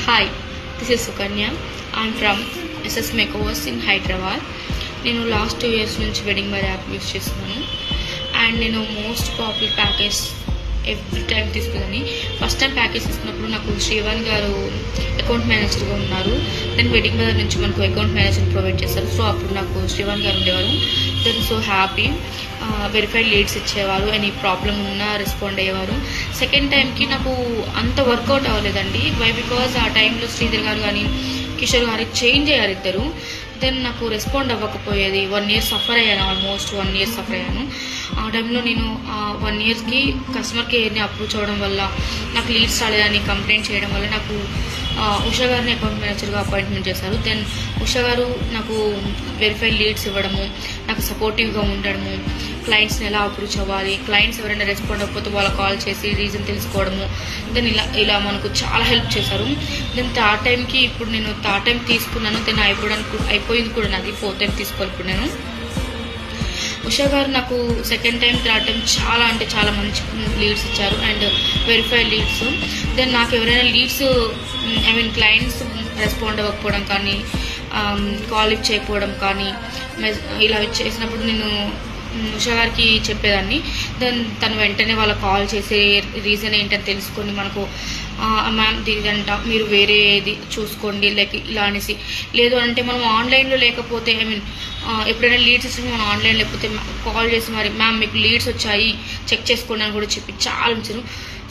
Hi, this is Sukanya. I'm from SS Makeovers in Hyderabad. నేను last 2 years నుంచి wedding by app use చేస్తున్నాను and నేను most popular package every time తీసుకుందని first time package తీసుకున్నప్పుడు నాకు శ్రీవాణి గారు account మేనేజర్గా ఉన్నారు. దెన్ వెడ్డింగ్ బజార్ నుంచి మనకు అకౌంట్ మేనేజర్ ప్రొవైడ్ చేస్తారు. సో అప్పుడు నాకు శ్రీవాణి గారు ఉండేవారు. Then so happy verified leads ఇచ్చేవారు, ఎనీ ప్రాబ్లం ఉన్నా రెస్పాండ్ అయ్యేవారు. సెకండ్ టైంకి నాకు అంత వర్కౌట్ అవ్వలేదండి. వై బికాజ్ ఆ టైంలో శ్రీధర్ గారు కానీ కిషోర్ గారికి చేంజ్ అయ్యారు ఇద్దరు. దెన్ నాకు రెస్పాండ్ అవ్వకపోయేది. 1 year సఫర్ అయ్యాను, ఆల్మోస్ట్ 1 year సఫర్ అయ్యాను. ఆ టైంలో నేను 1 yearకి కస్టమర్ కేర్ని అప్రోచ్ అవ్వడం వల్ల నాకు లీడ్స్ రాలేదని కంప్లైంట్ చేయడం వల్ల నాకు ఉషా గారిని అకౌంట్ మేనేజర్గా అపాయింట్మెంట్ చేశారు. దెన్ ఉషా గారు నాకు వెరిఫైడ్ లీడ్స్ ఇవ్వడము, నాకు సపోర్టివ్గా ఉండడము, క్లయింట్స్ని ఎలా అప్రోచ్ అవ్వాలి, క్లయింట్స్ ఎవరైనా రెస్పాండ్ అవ్వకపోతే వాళ్ళ కాల్ చేసి రీజన్ తెలుసుకోవడము, దెన్ ఇలా మనకు చాలా హెల్ప్ చేశారు. దెన్ థర్డ్ టైంకి ఇప్పుడు నేను థర్డ్ టైం తీసుకున్నాను. దెన్ అయిపోయింది కూడా నాది. 4th టైం తీసుకోవాలి ఇప్పుడు నేను. ఉషా గారు నాకు సెకండ్ టైం థర్డ్ టైం చాలా అంటే చాలా మంచి లీడ్స్ ఇచ్చారు అండ్ వెరిఫైడ్ లీడ్స్. దెన్ నాకు ఎవరైనా లీడ్స్ క్లయింట్స్ రెస్పాండ్ అవ్వకపోవడం కానీ, కాల్ లిఫ్ట్ చేయకపోవడం కానీ ఇలా చేసినప్పుడు నేను ఉషా గారికి చెప్పేదాన్ని. దెన్ తను వెంటనే వాళ్ళ కాల్ చేసే రీజన్ ఏంటని తెలుసుకొని మనకు మ్యామ్ ఇదంట మీరు వేరేది చూసుకోండి లైక్ ఇలా అనేసి, లేదు అంటే మనం ఆన్లైన్లో లేకపోతే ఎప్పుడైనా లీడ్స్ ఇచ్చి మనం ఆన్లైన్ లేకపోతే కాల్ చేసి మరి మ్యామ్ మీకు లీడ్స్ వచ్చాయి చెక్ చేసుకోండి అని కూడా చెప్పి చాలా ఉంచారు.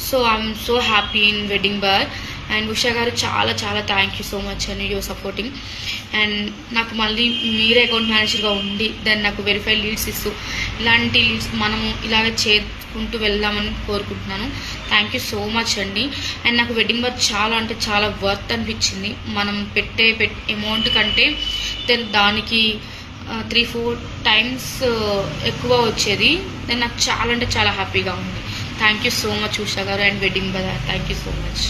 So I'm so happy in wedding bar. And Usha గారు చాలా చాలా thank you so much and your supporting. And నాకు మళ్ళీ మీరే అకౌంట్ మేనేజర్గా ఉండి దాన్ని నాకు వెరిఫైడ్ లీడ్స్ ఇస్తూ ఇలాంటి లీడ్స్ మనము ఇలాగ చేసుకుంటూ వెళ్దామని కోరుకుంటున్నాను. థ్యాంక్ యూ సో మచ్ అండి. అండ్ నాకు వెడ్డింగ్ బార్ చాలా అంటే చాలా వర్త్ అనిపించింది. మనం పెట్టే అమౌంట్ కంటే దెన్ దానికి 3-4 times ఎక్కువ వచ్చేది. దెన్ నాకు చాలా అంటే చాలా హ్యాపీగా ఉంది. Thank you so much Usha గారు and wedding bazaar. Thank you so much.